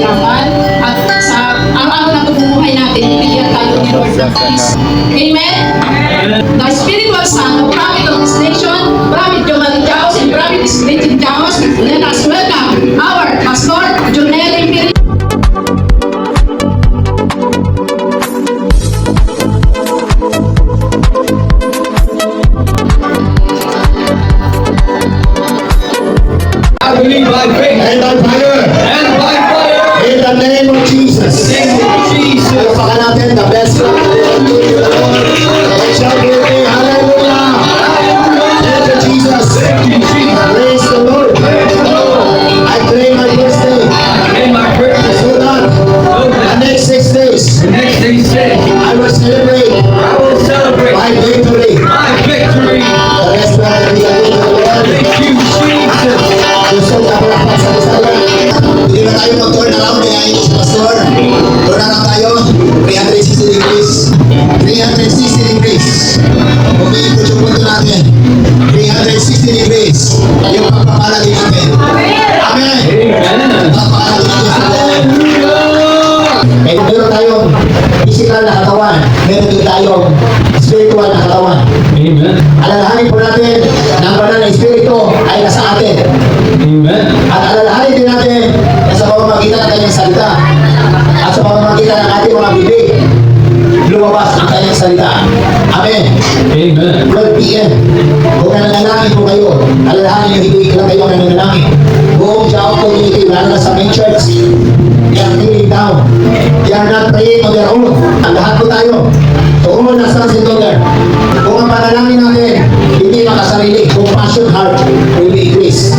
kahirapan at sa araw-araw na pamumuhay natin, bigyan tayo ni Lord ng peace. Amen? The spiritual son of prophet of this nation, Prophet Jomari Jaos and Prophet Spirited Jaos, let us welcome our Pastor Jonel Imperial. I believe by faith and by fire. and by fire. In the name of Jesus. In the name of Jesus. Palakpakan natin the best friend. Shout with me, hallelujah. Thank you, Jesus. Thank you, Jesus. Praise the Lord. I claim my birthday. In my purpose, So that the next 6 days, the next day said, I will celebrate I will celebrate my victory. my victory. The rest of the day, I will Thank you, Jesus. gusto ka palakpak sa Bisaya. Hindi na tayo mag-turn around kaya ito si Pastor. Turn around tayo, 360 degrees. 360 degrees. Umiikot yung punto natin. 360 degrees. Yung pagpapalagi natin. Amen. Amen. Pagpapalagi natin sa Lord. Hallelujah. Eh, meron tayong physical na katawan. Meron din tayong spiritual na katawan. Amen. Alalahanin po natin na ang banal na espiritu ay nasa atin. Amen. At alalahanin din natin na sa pamamagitan ng kanyang salita at sa pamamagitan ng ating mga bibig, lumabas ang kanyang salita. Amen. Amen. 12 p.m. Kung nananalangin po kayo, alalahanin nyo, hindi lang kayo nananalangin. Buong Jao community, lalo na sa main church, they are kneeling down. They are not praying on their own. Ang lahat po tayo. So, all the sons and daughters, kung ang panalangin natin, hindi makasarili, compassion heart will be increased.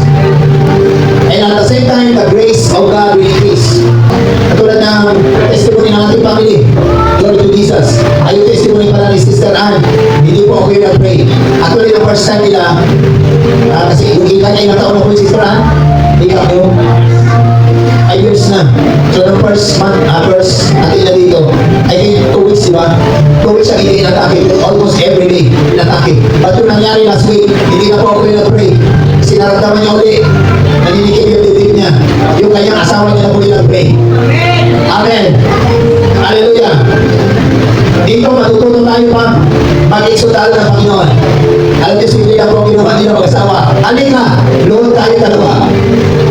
And at the same time, the grace of God will increase. Katulad ng testimony ng ating family, glory to Jesus. Ay yung testimony pala ni Sister Ann, hindi po ako yung nag-pray. Actually, the first time nila, kasi yung ilan niya ilang taon na po yung Sister Ann, hindi ako, ay years na. So the first month, first natin na dito, I think 2 weeks, di ba? 2 weeks ang hindi inatake, almost every day inatake. But yung nangyari last week, hindi na po ako yung nag-pray. Sinaramdaman niya uli, naninikip yung dibdib niya. Yung kanyang asawa niya na po yung nag-pray. Amen. Hallelujah. Dito matutunan tayo pa mag-exodal ng Panginoon. Alam niyo, simple lang po ang ginawa nila mag-asawa. Halika, luhod tayo dalawa.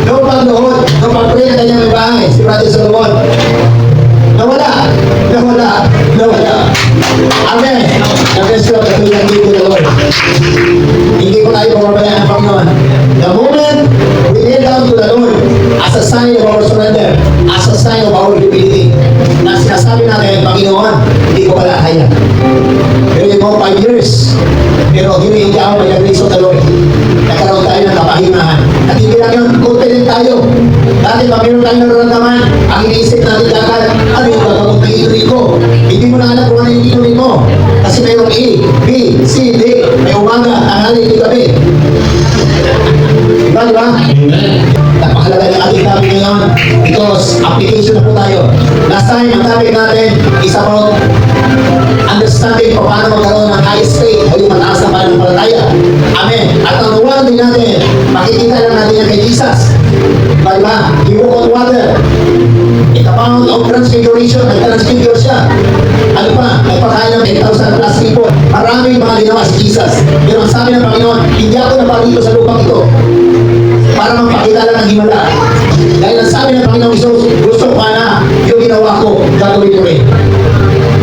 Noong pag-luhod, noong pag-pray na kanyang bahay, si Brother Solomon, nawala. Amen. The best of the Lord give to the Lord. Hindi ko tayo pababayaan ng Panginoon. The moment we kneel down to the Lord as a sign of our surrender, as a sign of our humility, na sinasabi natin, Panginoon, hindi ko pala kaya. Pero yung mga 5 years, pero hindi ako by the grace of the Lord. Nagkaroon tayo ng kapahingahan. At hindi lang yun, confident tayo. Dati pag meron tayong nararamdaman, ang iniisip natin kakal, ano yung gagawin ng inurin ko? Hindi mo na alam kung ano yung inurin mo. Kasi mayroong A, B, C, D, may umaga, tanghali, gabi. Diba? Amen. Napakalaga ng ating topic ngayon because application na po tayo. Last time, ang topic natin is about understanding kung paano magkaroon ng highest faith o yung mataas na pananampalataya. Amen. At ang nuwan din natin, makikita lang natin yan kay Jesus. Diba? He walked on water. In the Mount of Transfiguration, nag-transfigure siya. Ano pa? Nagpakain ng 10,000 plus people. Maraming mga ginawa si Jesus. Pero ang sabi ng Panginoon, hindi ako naparito sa lupang ito para magpakita lang ng himala. Dahil ang sabi ng Panginoon Jesus, gusto ko na yung ginawa ko, gagawin ko rin.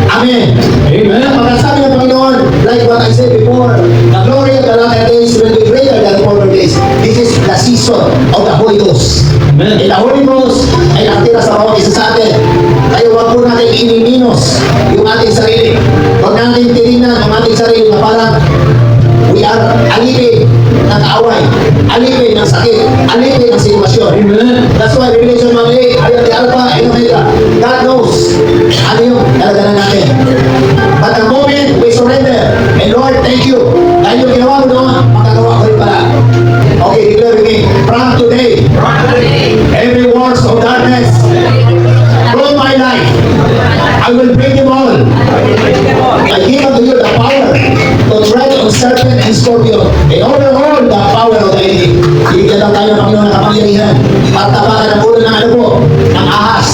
Amen. Amen. Ang pagkasabi ng Panginoon, like what I said before, the glory of the latter days will be greater than the former days. This is the season of the Holy Ghost. Amen. And the Holy Ghost ay nakatira sa bawat isa sa atin. Kaya huwag po natin iniminos yung ating sarili. Huwag natin tinignan ang ating sarili na parang we are alipin ng away, alipin ng sakit, alipin ng sitwasyon. Amen. That's why Revelation 1:8, I am the Alpha and Omega. God knows ano yung daladalan natin. But the moment we surrender, and Lord, thank you. Dahil yung ginawa mo doon, makagawa ko rin pala. Okay, declare with me. From today, every works of darkness from my life, I will break them all. I give unto you the power to tread on serpent and scorpion and overall the power of the enemy. Bigyan lang tayo ng Panginoon ng kapangyarihan. Pagtabakan ang ulo ng ano po, ng ahas,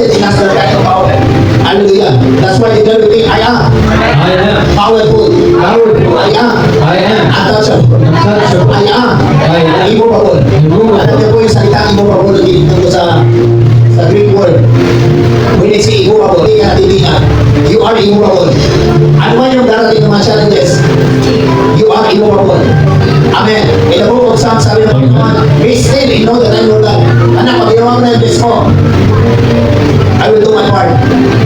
trusted in us with that kind of power. Hallelujah. That's why they tell me, I am I am powerful. powerful. I am I am untouchable. untouchable. I am I am immovable. immovable. Alam niyo po yung salita immovable, dito sa Greek word. When they say immovable, hindi ka natitingan. You are immovable. Ano man yung darating ng mga challenges, you are immovable. Amen. In the book of Psalms, sabi ng Panginoon, be still and know that I am your God. Anak, pag ginawa mo na yung best mo, I will do my part.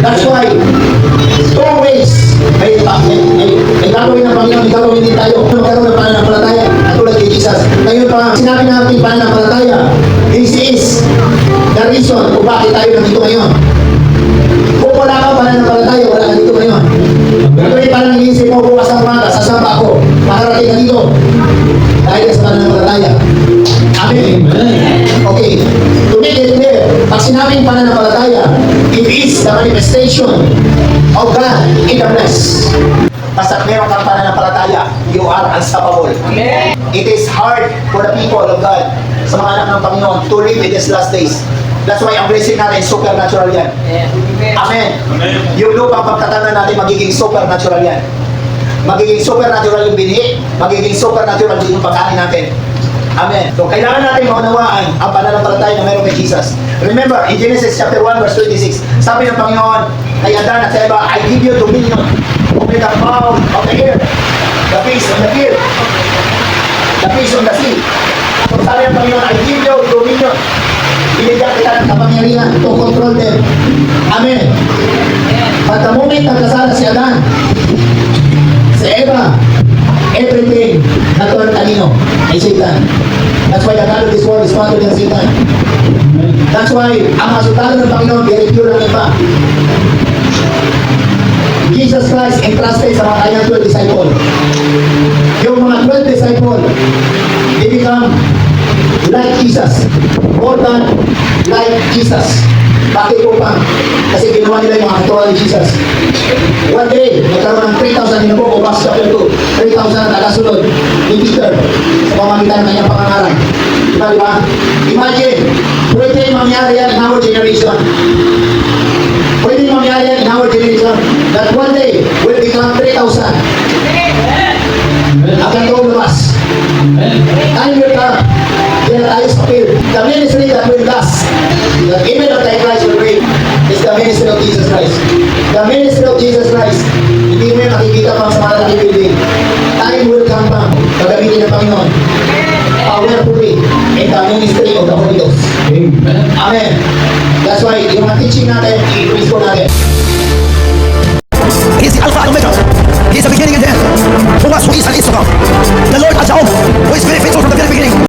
That's why, two ways, may gagawin ng Panginoon, may gagawin din tayo. Magkaroon ng pananampalataya, at tulad kay Jesus. Ngayon pa, sinabi natin pananampalataya, this is the reason kung bakit tayo nandito ngayon. Kung wala kang pananampalataya, wala ka dito ngayon. Ngayon parang iniisip mo, bukas ang umaga, sasamba ako, makarating ka dito. Dahil sa pananampalataya. Amen. Amen. Okay, to make it clear, pag sinabing pananampalataya, it is the manifestation of God in the flesh. Basta meron kang pananampalataya, you are unstoppable. Amen. It is hard for the people of God, sa mga anak ng Panginoon, to live in these last days. That's why ang blessing natin, supernatural yan. Amen. Yung lupang pagtatanda natin, magiging supernatural yan. Magiging supernatural yung binhi, magiging supernatural din yung pagkain natin. Amen. So, kailangan natin maunawaan ang pananampalataya na meron kay Jesus. Remember, in Genesis chapter 1, verse 26, sabi ng Panginoon kay Adan at sa Eva, I give you dominion over the fowl of the air, the fish of the field, the fish of the sea. So, sabi ng Panginoon, I give you dominion. Binigyan kita ng kapangyarihan to control them. Amen. But the moment nagkasala si Adan, si Eva, everything natural kanino ay Satan. That's why the God of this world is stronger than Satan. That's why ang resultado ng Panginoon, very pure lang iba. Jesus Christ entrusted sa mga kanyang 12 disciple. Yung mga 12 disciple, they become like Jesus. More than like Jesus. Bakit po pa? Kasi ginawa nila yung mga katuwa ni Jesus. One day, nagkaroon ng 3,000 in the book of Acts chapter 2. 3,000 na tagasunod ni Peter sa pamamagitan ng kanyang pangangaral. Diba? Imagine, pwede mangyari yan in our generation. Pwede mangyari yan in our generation that one day will become 3,000. Akan doon lumas. Time will come. Then tayo sa field. The ministry that will last, the image of Christ will reign, is the ministry of Jesus Christ. The ministry of Jesus Christ, hindi mo yung makikita pang sa mga nakikilig. Time will come pa, gagamitin ng Panginoon. Powerfully in the ministry of the Holy Ghost. Amen. Amen. That's why, yung mga teaching natin, i-increase ko natin.